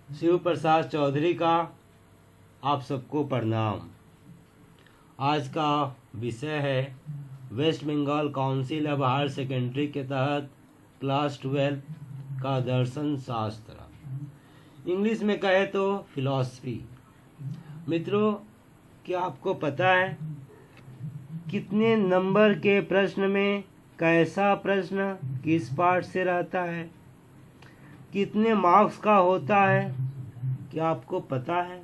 शिव प्रसाद चौधरी का आप सबको प्रणाम। आज का विषय है West Bengal Council of Higher Secondary के तहत क्लास 12 का दर्शन शास्त्र, इंग्लिश में कहे तो फिलॉसफी। मित्रों, क्या आपको पता है कितने नंबर के प्रश्न में कैसा प्रश्न किस पार्ट से रहता है, कितने मार्क्स का होता है, क्या आपको पता है?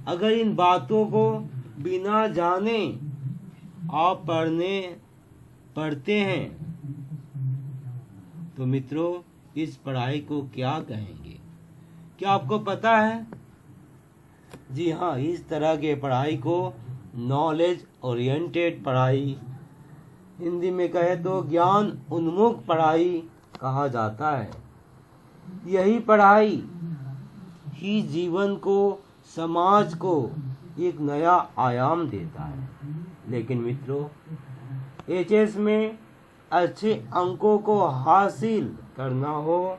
अगर इन बातों को बिना जाने आप पढ़ते हैं तो मित्रों इस पढ़ाई को क्या कहेंगे? क्या आपको पता है? जी हाँ, इस तरह के पढ़ाई को नॉलेज ओरिएंटेड पढ़ाई, हिंदी में कहे तो ज्ञान उन्मुख पढ़ाई कहा जाता है। यही पढ़ाई ही जीवन को, समाज को एक नया आयाम देता है। लेकिन मित्रों, एचएस में अच्छे अंकों को हासिल करना हो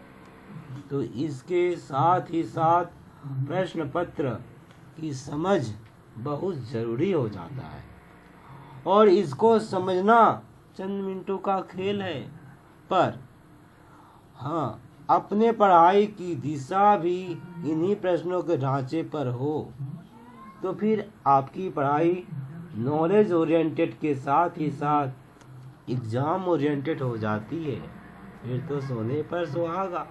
तो इसके साथ ही साथ प्रश्न पत्र की समझ बहुत जरूरी हो जाता है और इसको समझना चंद मिनटों का खेल है। पर हाँ, अपने पढ़ाई की दिशा भी इन्हीं प्रश्नों के ढांचे पर हो तो फिर आपकी पढ़ाई नॉलेज ओरिएंटेड के साथ ही साथ एग्जाम ओरिएंटेड हो जाती है। फिर तो सोने पर सुहागा।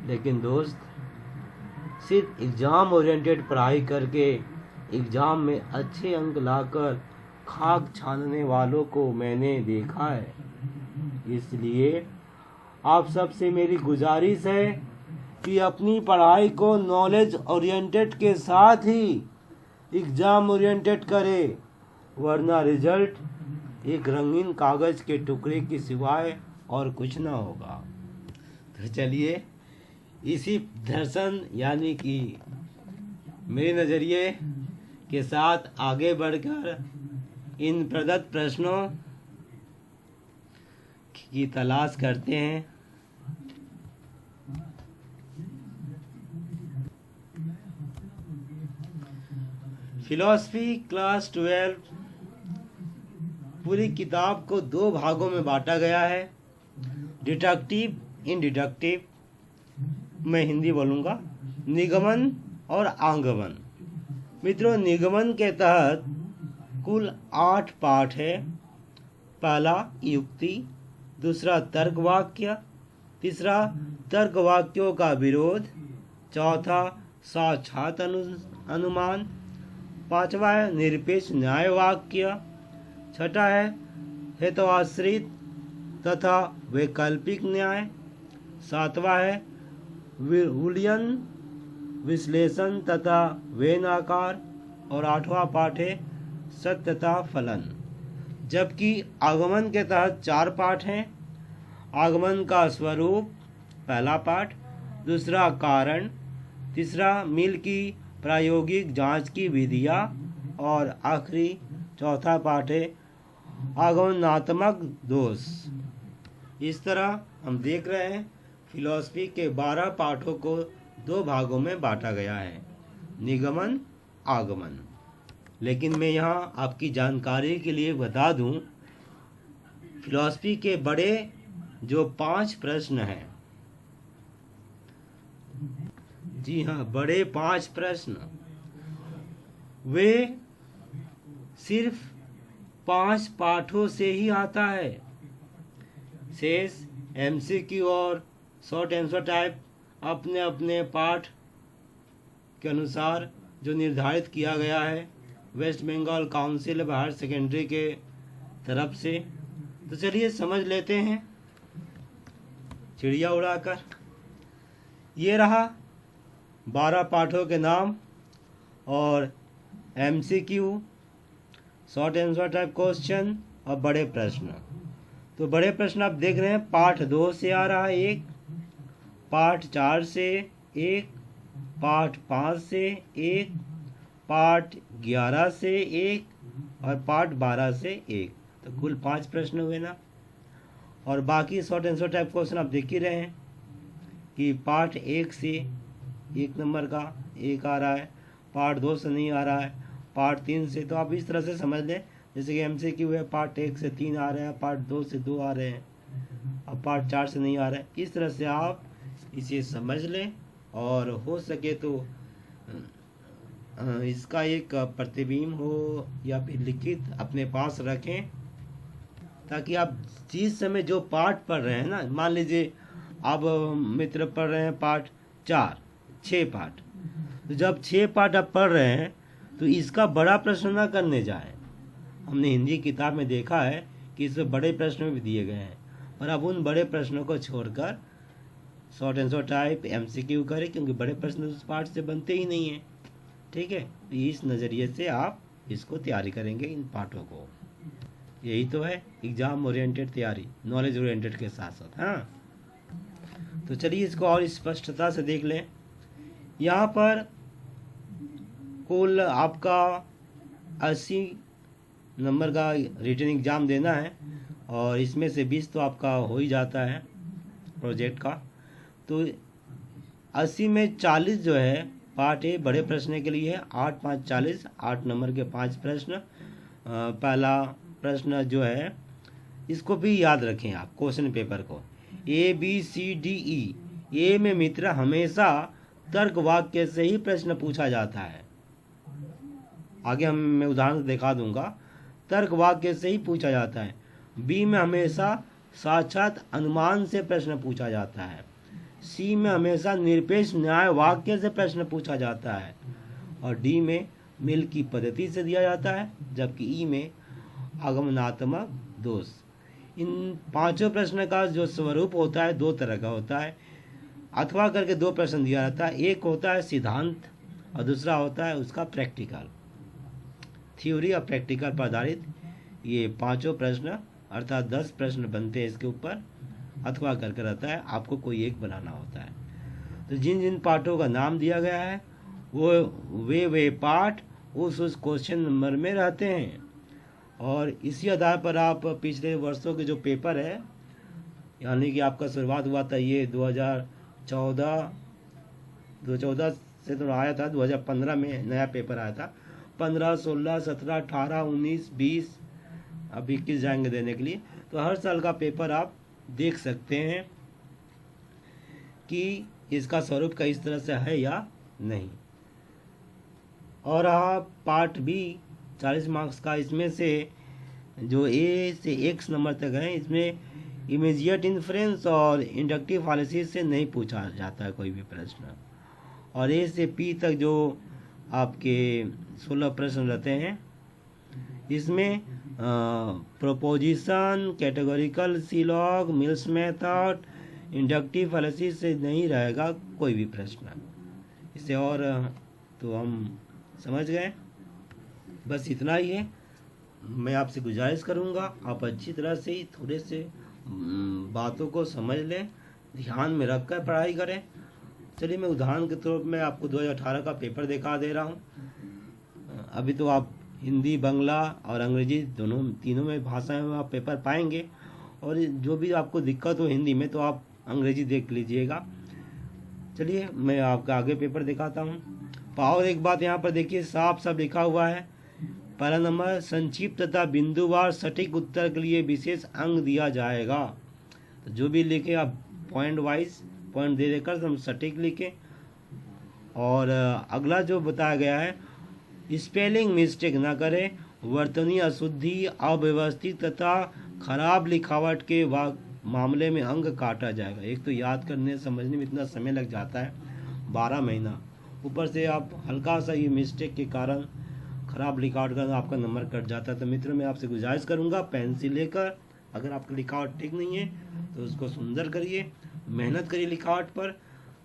लेकिन दोस्त, सिर्फ एग्जाम ओरिएंटेड पढ़ाई करके एग्जाम में अच्छे अंक लाकर खाक छानने वालों को मैंने देखा है। इसलिए आप सबसे मेरी गुजारिश है कि अपनी पढ़ाई को नॉलेज ओरिएंटेड के साथ ही एग्जाम ओरिएंटेड करें, वरना रिजल्ट एक रंगीन कागज के टुकड़े के सिवाय और कुछ ना होगा। तो चलिए इसी दर्शन यानी कि मेरे नज़रिए के साथ आगे बढ़कर इन प्रदत्त प्रश्नों की तलाश करते हैं। फिलॉसफी क्लास 12 पूरी किताब को दो भागों में बांटा गया है, डिडक्टिव, इंडिडक्टिव। मैं हिंदी बोलूँगा, निगमन और आगमन। मित्रों, निगमन के तहत कुल 8 पाठ है। पहला युक्ति, दूसरा तर्क वाक्य, तीसरा तर्क वाक्यों का विरोध, चौथा साक्षात अनुमान, पांचवा है निरपेक्ष न्याय वाक्य, छठा है हेतुआश्रित तथा वैकल्पिक न्याय, सातवां है वुलियन विश्लेषण तथा वेन आकार, और आठवां पाठ है सत्यता फलन। जबकि आगमन के तहत 4 पाठ हैं। आगमन का स्वरूप पहला पाठ, दूसरा कारण, तीसरा मिल की प्रायोगिक जांच की विधियाँ, और आखिरी चौथा पाठ है आगमनात्मक दोष। इस तरह हम देख रहे हैं फिलॉसफी के 12 पाठों को 2 भागों में बांटा गया है, निगमन, आगमन। लेकिन मैं यहाँ आपकी जानकारी के लिए बता दूँ, फिलॉसफी के बड़े जो 5 प्रश्न हैं, जी हाँ, बड़े 5 प्रश्न, वे सिर्फ 5 पाठों से ही आता है। शेष एमसीक्यू और शॉर्ट आंसर टाइप अपने अपने पाठ के अनुसार जो निर्धारित किया गया है West Bengal Council of Higher Secondary के तरफ से। तो चलिए समझ लेते हैं चिड़िया उड़ाकर। ये रहा 12 पाठों के नाम और MCQ, short answer type question और बड़े प्रश्न। तो बड़े प्रश्न आप देख रहे हैं, पाठ 2 से आ रहा है 1, पाठ 4 से 1, पाठ 5 से 1, पाठ 11 से 1 और पाठ 12 से 1। तो कुल 5 प्रश्न हुए ना। और बाकी शॉर्ट आंसर टाइप क्वेश्चन आप देख ही रहे हैं। कि पार्ट 1 से 1 नंबर का 1 आ रहा है, पार्ट 2 से नहीं आ रहा है, पार्ट 3 से। तो आप इस तरह से समझ लें, जैसे कि MCQ है, पार्ट 1 से 3 आ रहे हैं, पार्ट 2 से 2 आ रहे हैं, अब पार्ट 4 से नहीं आ रहा है। इस तरह से आप इसे समझ लें और हो सके तो इसका एक प्रतिबिंब हो या फिर लिखित अपने पास रखें, ताकि आप जिस समय जो पाठ पढ़ रहे हैं ना, मान लीजिए आप मित्र पढ़ रहे हैं पाठ 4 6 पाठ, तो जब 6 पाठ आप पढ़ रहे हैं तो इसका बड़ा प्रश्न ना करने जाए। हमने हिंदी किताब में देखा है कि इसमें बड़े प्रश्न भी दिए गए हैं, पर अब उन बड़े प्रश्नों को छोड़कर शॉर्ट आंसर टाइप MCQ करें, क्योंकि बड़े प्रश्न उस पाठ से बनते ही नहीं हैं। ठीक है, तो इस नज़रिए से आप इसको तैयारी करेंगे इन पाठों को। यही तो है एग्जाम ओरिएंटेड तैयारी, नॉलेज ओरिएंटेड के साथ साथ। हाँ, तो चलिए इसको और स्पष्टता से देख लें। यहाँ पर कुल आपका 80 नंबर का रिटन एग्ज़ाम देना है, और इसमें से 20 तो आपका हो ही जाता है प्रोजेक्ट का। तो 80 में 40 जो है पार्ट ए बड़े प्रश्न के लिए है, 8 5 40, 8 नंबर के 5 प्रश्न। पहला प्रश्न जो है इसको भी याद रखें आप, क्वेश्चन पेपर को, ABCDE। ए में मित्र हमेशा तर्क वाक्य से ही प्रश्न पूछा जाता है। आगे मैं उदाहरण दिखा दूंगा, तर्क वाक्य से ही पूछा जाता है। बी में हमेशा साक्षात अनुमान से प्रश्न पूछा जाता है। सी में हमेशा निरपेक्ष न्याय वाक्य से प्रश्न पूछा जाता है, और डी में मिल की पद्धति से दिया जाता है, जबकि ई में आगमनात्मक दोष। इन पांचों प्रश्न का जो स्वरूप होता है 2 तरह का होता है, अथवा करके 2 प्रश्न दिया जाता है। एक होता है सिद्धांत और दूसरा होता है उसका प्रैक्टिकल, थ्योरी और प्रैक्टिकल पर आधारित ये पांचों प्रश्न, अर्थात 10 प्रश्न बनते हैं इसके ऊपर, अथवा करके रहता है, आपको कोई एक बनाना होता है। तो जिन जिन पाठों का नाम दिया गया है वे पाठ उस क्वेश्चन नंबर में रहते हैं, और इसी आधार पर आप पिछले वर्षों के जो पेपर है, यानी कि आपका शुरुआत हुआ था ये 2014 से तो आया था, 2015 में नया पेपर आया था, 15 16 17 18 19 20, अब 21 जाएंगे देने के लिए। तो हर साल का पेपर आप देख सकते हैं कि इसका स्वरूप का इस तरह से है या नहीं। और आप पार्ट बी 40 मार्क्स का, इसमें से जो ए से X नंबर तक है, इसमें इमीडिएट इन्फ्रेंस और इंडक्टिव फैलेसी से नहीं पूछा जाता है कोई भी प्रश्न, और ए से P तक जो आपके 16 प्रश्न रहते हैं, इसमें proposition, categorical syllogism, Mill's method, inductive fallacy से नहीं रहेगा कोई भी प्रश्न। इससे और तो हम समझ गए, बस इतना ही है। मैं आपसे गुजारिश करूंगा आप अच्छी तरह से थोड़े से बातों को समझ लें, ध्यान में रख कर पढ़ाई करें। चलिए मैं उदाहरण के तौर पर मैं आपको 2018 का पेपर दिखा दे रहा हूँ। अभी तो आप हिंदी, बांग्ला और अंग्रेजी तीनों में भाषा में आप पेपर पाएंगे, और जो भी आपको दिक्कत हो हिंदी में तो आप अंग्रेजी देख लीजिएगा। चलिए मैं आपका आगे पेपर दिखाता हूँ। और एक बात यहाँ पर देखिए, साफ साफ लिखा हुआ है, पहला नंबर, संक्षिप्त तथा बिंदुवार सटीक उत्तर के लिए विशेष अंक दिया जाएगा। तो जो भी लिखे आप पॉइंट वाइज पॉइंट दे देकर हम सटीक लिखें। और अगला जो बताया गया है, स्पेलिंग मिस्टेक ना करें, वर्तनीय अशुद्धि, अव्यवस्थित तथा खराब लिखावट के मामले में अंक काटा जाएगा। एक तो याद करने समझने में इतना समय लग जाता है 12 महीना, ऊपर से आप हल्का सा ये मिस्टेक के कारण खराब लिखावट का आपका नंबर कट जाता है। तो मित्रों मैं आपसे गुजारिश करूंगा, पेंसिल लेकर अगर आपका लिखावट ठीक नहीं है तो उसको सुंदर करिए, मेहनत करिए लिखावट पर।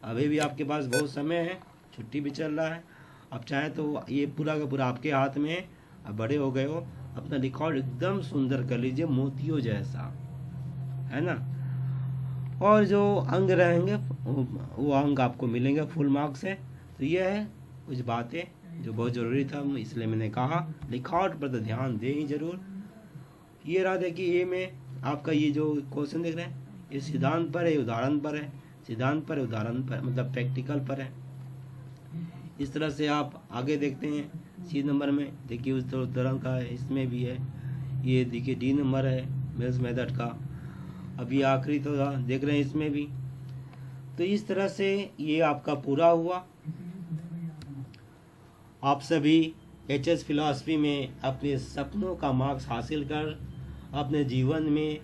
अभी भी आपके पास बहुत समय है, छुट्टी भी चल रहा है, अब चाहे तो ये पूरा का पूरा आपके हाथ में है। अब बड़े हो गए हो, अपना रिकॉर्ड एकदम सुंदर कर लीजिए, मोतियों जैसा, है ना। और जो अंक रहेंगे वो अंक आपको मिलेंगे फुल मार्क्स से। तो ये है कुछ बातें जो बहुत ज़रूरी था, इसलिए मैंने कहा लिखावट पर तो ध्यान दें ही जरूर। ये रहा देखिए, ए में आपका ये जो क्वेश्चन देख रहे हैं, ये सिद्धांत पर है, उदाहरण पर है। सिद्धांत पर, उदाहरण पर, मतलब प्रैक्टिकल पर है। इस तरह से आप आगे देखते हैं सी नंबर में, देखिए उस उदाहरण का इसमें भी है। ये देखिए डी नंबर है मेल्स मेथड का। अभी आखिरी तो देख रहे हैं इसमें भी। तो इस तरह से ये आपका पूरा हुआ। आप सभी एचएस फिलॉसफी में अपने सपनों का मार्क्स हासिल कर अपने जीवन में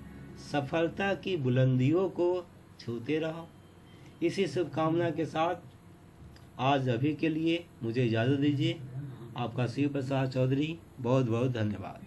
सफलता की बुलंदियों को छूते रहो। इसी शुभकामना के साथ आज अभी के लिए मुझे इजाज़त दीजिए। आपका शिव प्रसाद चौधरी, बहुत बहुत धन्यवाद।